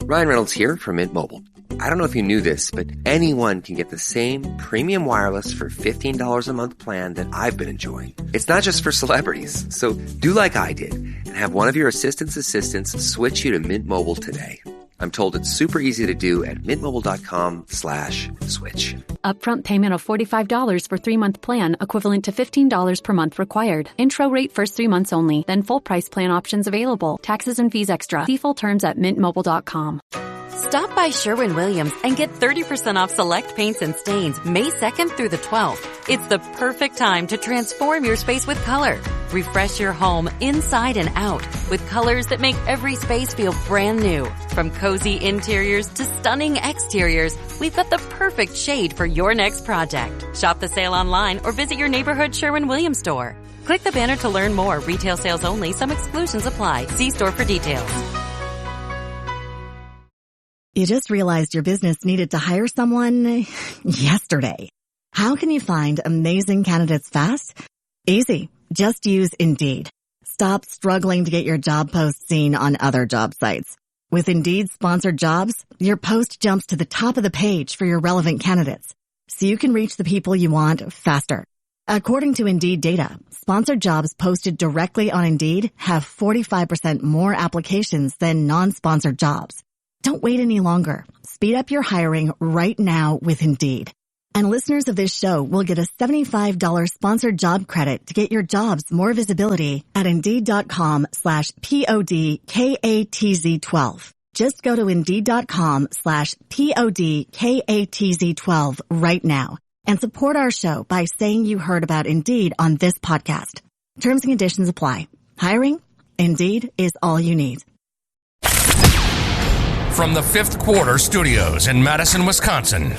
Ryan Reynolds here from Mint Mobile. I don't know if you knew this, but anyone can get the same premium wireless for $15 a month plan that I've been enjoying. It's not just for celebrities. So do like I did and have one of your assistants switch you to Mint Mobile today. I'm told it's super easy to do at mintmobile.com/switch. Upfront payment of $45 for 3-month plan, equivalent to $15 per month required. Intro rate first 3 months only, then full price plan options available. Taxes and fees extra. See full terms at mintmobile.com. Stop by Sherwin-Williams and get 30% off select paints and stains May 2nd through the 12th. It's the perfect time to transform your space with color. Refresh your home inside and out with colors that make every space feel brand new. From cozy interiors to stunning exteriors, we've got the perfect shade for your next project. Shop the sale online or visit your neighborhood Sherwin-Williams store. Click the banner to learn more. Retail sales only. Some exclusions apply. See store for details. You just realized your business needed to hire someone yesterday. How can you find amazing candidates fast? Easy. Just use Indeed. Stop struggling to get your job post seen on other job sites. With Indeed sponsored jobs, your post jumps to the top of the page for your relevant candidates, so you can reach the people you want faster. According to Indeed data, sponsored jobs posted directly on Indeed have 45% more applications than non-sponsored jobs. Don't wait any longer. Speed up your hiring right now with Indeed. And listeners of this show will get a $75 sponsored job credit to get your jobs more visibility at Indeed.com/PODKATZ12. Just go to Indeed.com/PODKATZ12 right now and support our show by saying you heard about Indeed on this podcast. Terms and conditions apply. Hiring? Indeed is all you need. From the Fifth Quarter Studios in Madison, Wisconsin,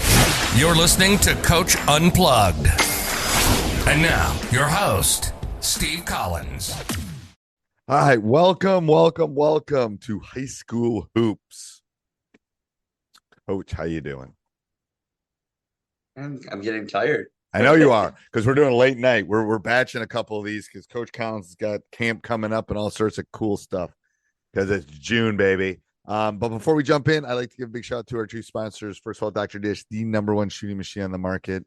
you're listening to Coach Unplugged. And now, your host, Steve Collins. All right, welcome to High School Hoops. Coach, how you doing? I'm getting tired. I know you are, because we're doing a late night. We're batching a couple of these because Coach Collins has got camp coming up and all sorts of cool stuff because it's June, baby. But before we jump in, I'd like to give a big shout out to our two sponsors. First of all, Dr. Dish, the #1 shooting machine on the market.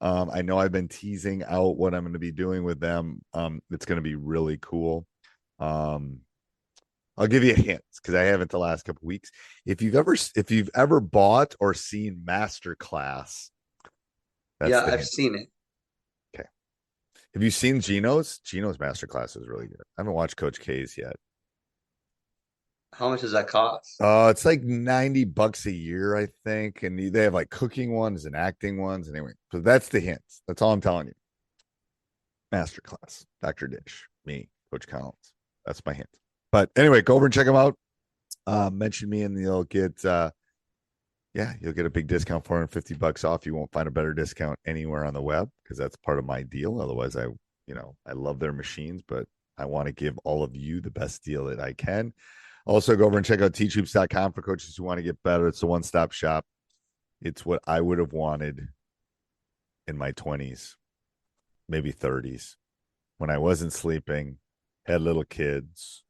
I know I've been teasing out what I'm going to be doing with them. It's going to be really cool. I'll give you a hint because I haven't the last couple of weeks. If you've ever bought or seen Masterclass, I've seen it. Okay. Have you seen Gino's? Gino's Masterclass is really good. I haven't watched Coach K's yet. How much does that cost? It's like $90 a year, I think. And they have like cooking ones and acting ones. Anyway, so that's the hints. That's all I'm telling you. Masterclass, Dr. Dish, me, Coach Collins. That's my hint. But anyway, go over and check them out. Mention me and you'll get a big discount, $450 off. You won't find a better discount anywhere on the web because that's part of my deal. Otherwise, I love their machines, but I want to give all of you the best deal that I can. Also, go over and check out teachhoops.com for coaches who want to get better. It's a one-stop shop. It's what I would have wanted in my 20s, maybe 30s, when I wasn't sleeping, had little kids,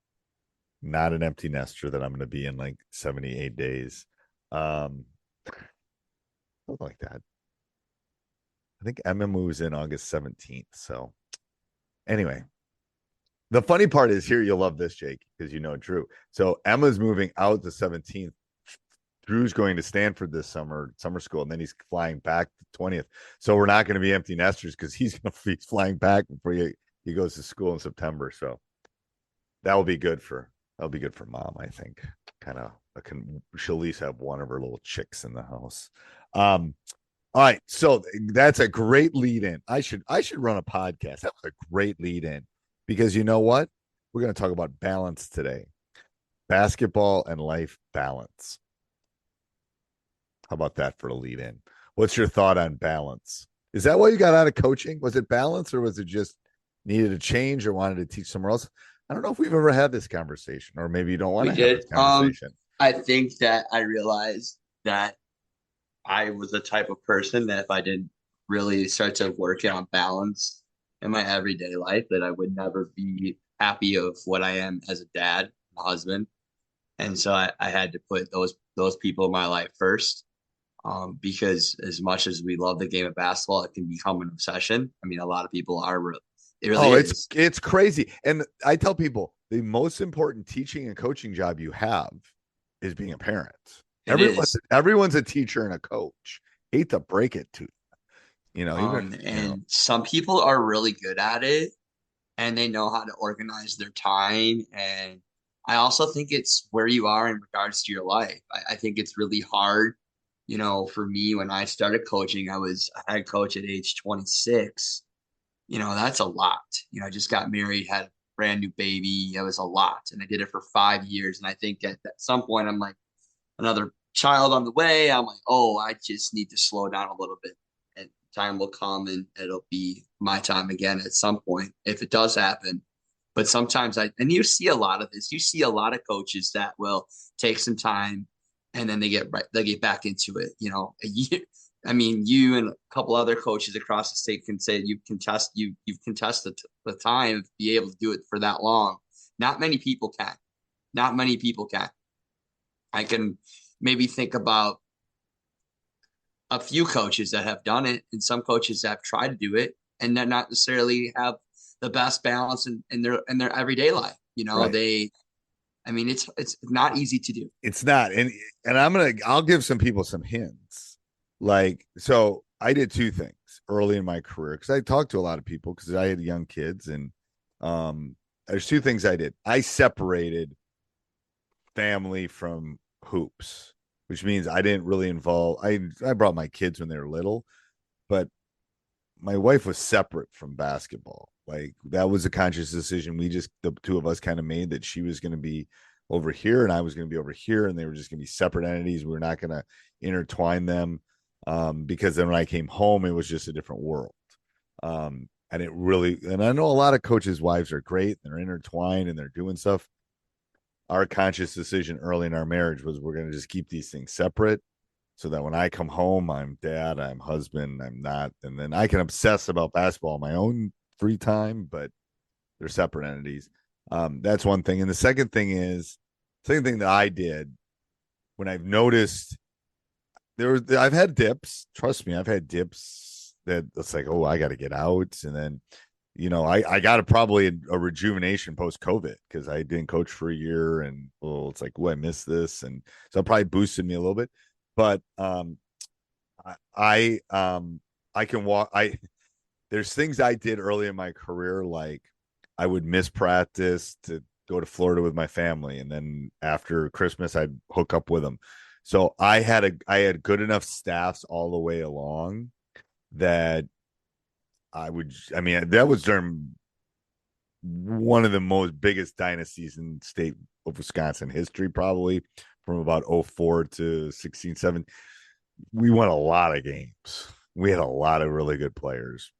not an empty nester that I'm going to be in like 78 days. Something like that. I think Emma moves in August 17th. So anyway. The funny part is here, you'll love this, Jake, because you know Drew. So Emma's moving out the 17th. Drew's going to Stanford this summer school, and then he's flying back the 20th. So we're not going to be empty nesters because he's going to be flying back before he goes to school in September. So that'll be good for mom, I think. She'll at least have one of her little chicks in the house. All right, so that's a great lead in. I should run a podcast. That was a great lead in. Because you know what? We're going to talk about balance today. Basketball and life balance. How about that for a lead in? What's your thought on balance? Is that why you got out of coaching? Was it balance or was it just needed a change or wanted to teach somewhere else? I don't know if we've ever had this conversation or maybe you don't want to have this conversation. I think that I realized that I was the type of person that if I didn't really start to work on balance in my everyday life, that I would never be happy of what I am as a dad, a husband. And so I had to put those people in my life first. Because as much as we love the game of basketball, it can become an obsession. I mean, a lot of people are. It really is. It's crazy. And I tell people the most important teaching and coaching job you have is being a parent. Everyone's a teacher and a coach. Hate to break it to you, and some people are really good at it, and they know how to organize their time. And I also think it's where you are in regards to your life. I think it's really hard. For me, when I started coaching, I was a head coach at age 26. That's a lot. I just got married, had a brand new baby. It was a lot. And I did it for 5 years. And I think at some point, I'm like, another child on the way. I'm like, oh, I just need to slow down a little bit. And time will come and it'll be my time again at some point if it does happen. But sometimes and you see a lot of this. You see a lot of coaches that will take some time and then they get back into it. I mean, you and a couple other coaches across the state can say you've contested the time to be able to do it for that long. Not many people can. Not many people can. I can maybe think about a few coaches that have done it, and some coaches that have tried to do it and then not necessarily have the best balance in their everyday life. Right. It's not easy to do. It's not. And I'll give some people some hints. So I did two things early in my career because I talked to a lot of people because I had young kids, and there's two things I did. I separated family from hoops, which means I didn't really involve. I brought my kids when they were little, but my wife was separate from basketball. Like that was a conscious decision. The two of us kind of made that she was going to be over here and I was going to be over here, and they were just going to be separate entities. We were not going to intertwine them because then when I came home, it was just a different world. And I know a lot of coaches' wives are great. They're intertwined and they're doing stuff. Our conscious decision early in our marriage was we're going to just keep these things separate so that when I come home, I'm dad, I'm husband, I'm not. And then I can obsess about basketball on my own free time, but they're separate entities. That's one thing. And the second thing that I did when I've noticed I've had dips. Trust me, I've had dips that it's like, oh, I got to get out. And then, I got probably a rejuvenation post-COVID because I didn't coach for a year, and it's like, oh, I missed this. And so it probably boosted me a little bit. But I can walk. There's things I did early in my career, like I would miss practice to go to Florida with my family, and then after Christmas, I'd hook up with them. So I had good enough staffs all the way along that that was during one of the most biggest dynasties in state of Wisconsin history, probably from about 04 to 16, 7. We won a lot of games. We had a lot of really good players.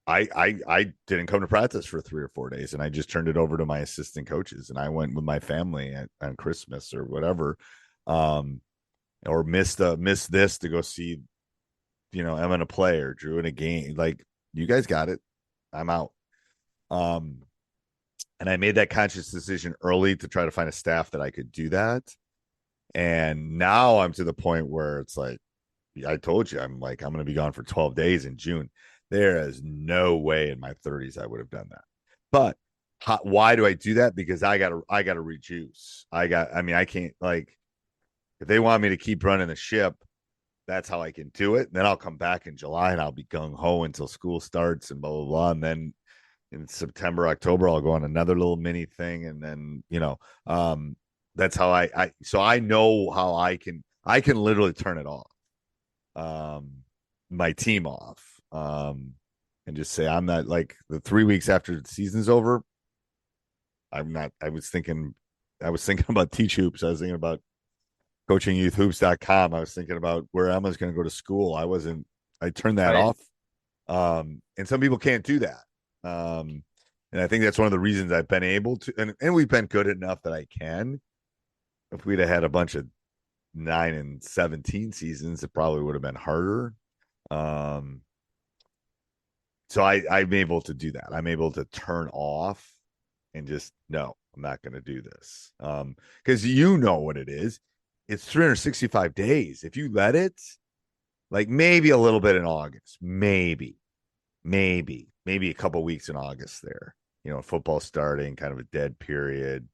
I didn't come to practice for 3 or 4 days, and I just turned it over to my assistant coaches, and I went with my family on Christmas or whatever, or missed this to go see, Emma in a play or Drew in a game. Like, you guys got it. I'm out. And I made that conscious decision early to try to find a staff that I could do that. And now I'm to the point where it's like, I told you, I'm going to be gone for 12 days in June. There is no way in my 30s I would have done that. But why do I do that? Because I got to rejuice. I can't, if they want me to keep running the ship, that's how I can do it. And then I'll come back in July and I'll be gung ho until school starts and blah, blah, blah. And then in September, October, I'll go on another little mini thing. And then, that's how so I know how I can literally turn it off, my team off, and just say, I'm not, like, the 3 weeks after the season's over. I was thinking about Teach Hoops. I was thinking about coachingyouthhoops.com. I was thinking about where Emma's going to go to school. I turned that off. And some people can't do that. And I think that's one of the reasons I've been able to, and we've been good enough that I can. If we'd have had a bunch of 9 and 17 seasons, it probably would have been harder. So I'm able to do that. I'm able to turn off and just, no, I'm not going to do this. Because you know what it is. It's 365 days. If you let it, like maybe a little bit in August, maybe a couple weeks in August there, football starting, kind of a dead period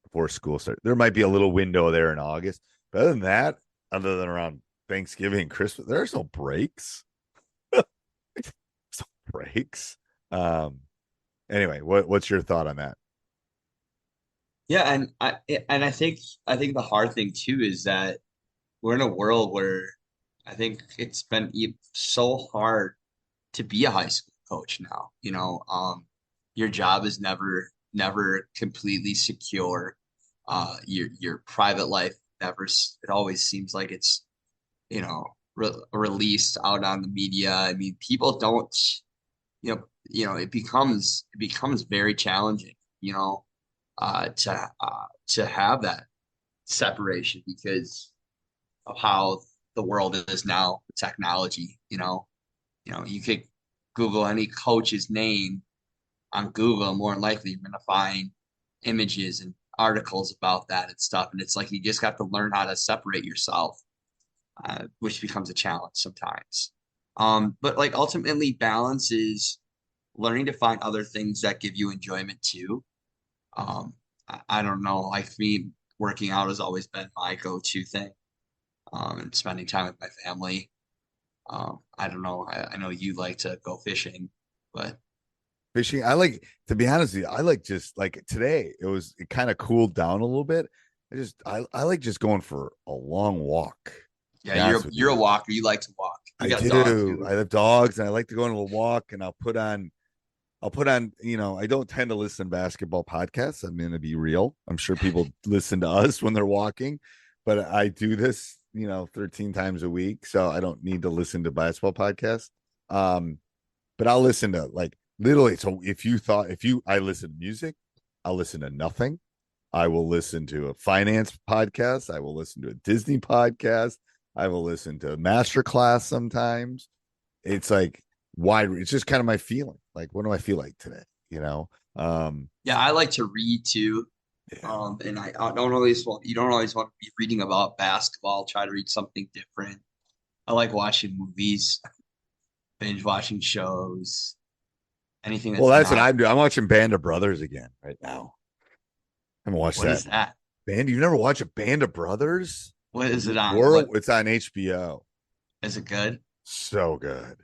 before school starts. There might be a little window there in August. But other than that, other than around Thanksgiving and Christmas, there's no breaks. Breaks. Anyway, what's your thought on that? Yeah, and I think the hard thing too is that we're in a world where I think it's been so hard to be a high school coach now. Your job is never completely secure. Your private life never. It always seems like it's released out on the media. I mean, people don't. It becomes very challenging. To have that separation because of how the world is now, technology. You could Google any coach's name on Google, more than likely you're going to find images and articles about that and stuff. And it's like you just got to learn how to separate yourself, which becomes a challenge sometimes. But like ultimately, balance is learning to find other things that give you enjoyment too. I don't know. Like me, working out has always been my go-to thing. And spending time with my family. I don't know. I know you like to go fishing, but fishing, to be honest with you, I like just like today, it kind of cooled down a little bit. I like just going for a long walk. Yeah, you're a walker. You like to walk. I do. I have dogs and I like to go on a walk and I'll put on, I don't tend to listen to basketball podcasts. I'm going to be real. I'm sure people listen to us when they're walking, but I do this, 13 times a week. So I don't need to listen to basketball podcasts. But I'll listen to like literally. So I listen to music, I'll listen to nothing. I will listen to a finance podcast. I will listen to a Disney podcast. I will listen to a masterclass sometimes. It's like wide. It's just kind of my feeling. Like, what do I feel like today? Yeah, I like to read too. Yeah. And you don't always want to be reading about basketball. Try to read something different. I like watching movies, binge watching shows, anything. That's what I'm doing. I'm watching Band of Brothers again right now. I haven't watched that. What is that? Band? You never watch a Band of Brothers? What is it on? It's on HBO. Is it good? So good.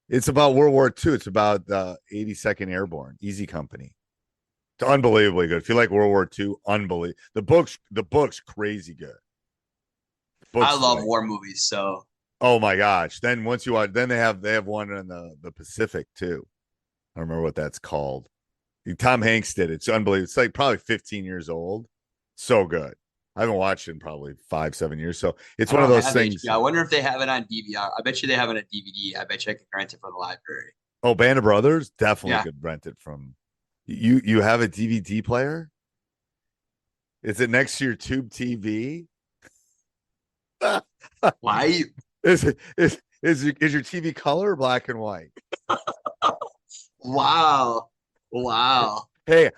It's about World War II. It's about the 82nd Airborne, Easy Company. It's unbelievably good. If you like World War II, unbelievable. The book's crazy good. I love war movies, so. Oh my gosh! Then once you watch, then they have one in the Pacific too. I don't remember what that's called. Tom Hanks did it. It's unbelievable. It's like probably 15 years old. So good. I haven't watched it in probably 5-7 years. So it's one of those things. HBO. I wonder if they have it on DVR. I bet you they have it on DVD. I bet you I could rent it from the library. Oh, Band of Brothers? Definitely could rent it from. You have a DVD player? Is it next to your tube TV? Why? Is your TV color or black and white? Wow. Hey,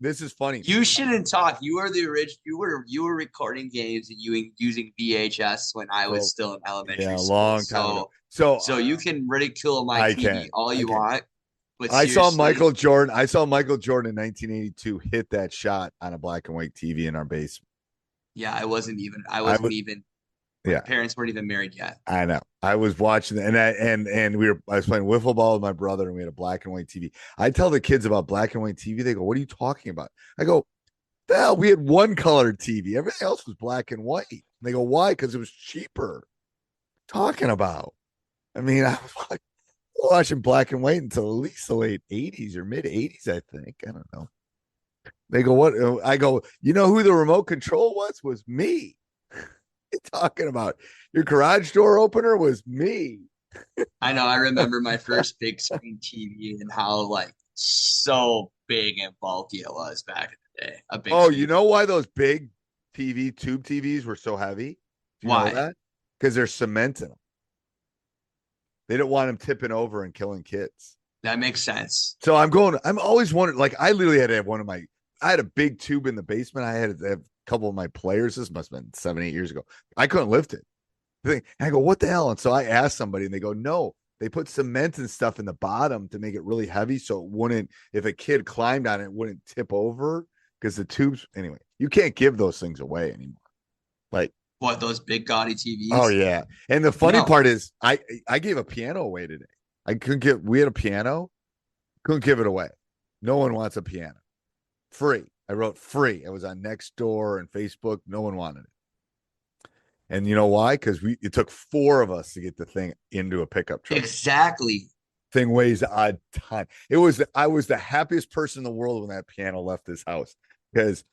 this is funny. You shouldn't talk. You were the original. You were recording games and using VHS when I was still in elementary school. Long time ago. So you can ridicule my TV all you want. But I saw Michael Jordan in 1982 hit that shot on a black and white TV in our basement. Yeah, I wasn't even. Yeah, parents weren't even married yet. I know. I was watching and I was playing wiffle ball with my brother and we had a black and white TV. I tell the kids about black and white TV. They go, "What are you talking about?" I go, "The hell, we had one colored TV. Everything else was black and white." And they go, "Why?" Because it was cheaper. Talking about. I mean, I was watching black and white until at least the late 80s or mid 80s, I think. I don't know. They go, "What?" I go, "You know who the remote control was me." Talking about your garage door opener was me. I know. I remember my first big screen TV and how so big and bulky it was back in the day. You know why those big tube TVs were so heavy? Do you know that? Because there's cement in them. They don't want them tipping over and killing kids. That makes sense. So I'm always wondering, I literally had to have one of my had a big tube in the basement. I had a couple of my players. This must have been 7-8 years ago. I couldn't lift it. And I go, what the hell? And so I asked somebody, and they go, no, they put cement and stuff in the bottom to make it really heavy, so it wouldn't, if a kid climbed on it, it wouldn't tip over, because the tubes. Anyway, you can't give those things away anymore. Like, what, those big gaudy TVs? Oh yeah. And the funny part is, I gave a piano away today. We had a piano, couldn't give it away. No one wants a piano. Free. I wrote free. It was on Nextdoor and Facebook. No one wanted it. And you know why? Because it took 4 of us to get the thing into a pickup truck. Exactly. Thing weighs a ton. I was the happiest person in the world when that piano left this house, because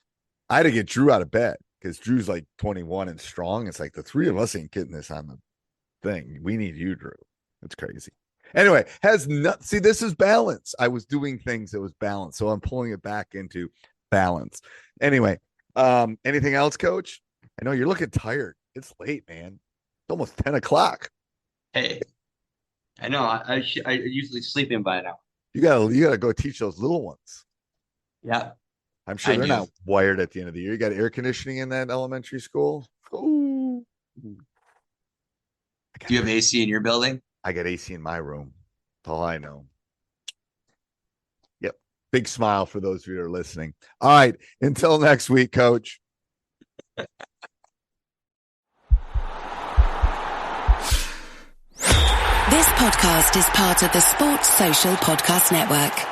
I had to get Drew out of bed, because Drew's like 21 and strong. It's like the 3 of us ain't getting this on the thing. We need you, Drew. It's crazy. Anyway, see, this is balance. I was doing things that was balance, so I'm pulling it back into balance. Anyway, anything else, Coach? I know you're looking tired. It's late, man. It's almost 10 o'clock. Hey, I know. I usually sleep in by now. You gotta go teach those little ones. Yeah, I'm sure they're not wired at the end of the year. You got air conditioning in that elementary school? Ooh. Do you have AC in your building? I got AC in my room. That's all I know. Yep. Big smile for those of you who are listening. All right. Until next week, Coach. This podcast is part of the Sports Social Podcast Network.